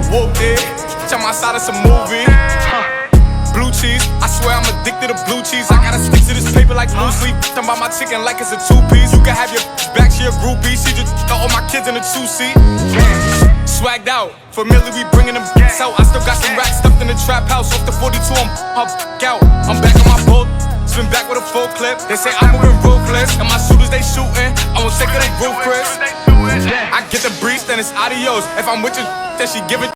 Whoop it, I'm outside of some movie. Blue cheese, I swear I'm addicted to blue cheese. I gotta stick to this paper like blue sleep. I'm about my chicken like it's a two-piece. You can have your back, she a groupie. She just got all my kids in a two-seat. Swagged out, familiar, we bringing them out. I still got some racks stuffed in the trap house. Off the 42, I'm out. I'm back on my boat, spin back with a full clip. They say I'm moving ruthless, and my shooters they shooting. I won't take it, they roof, Chris. I get the breeze, then it's adios. If I'm with you, then she give it.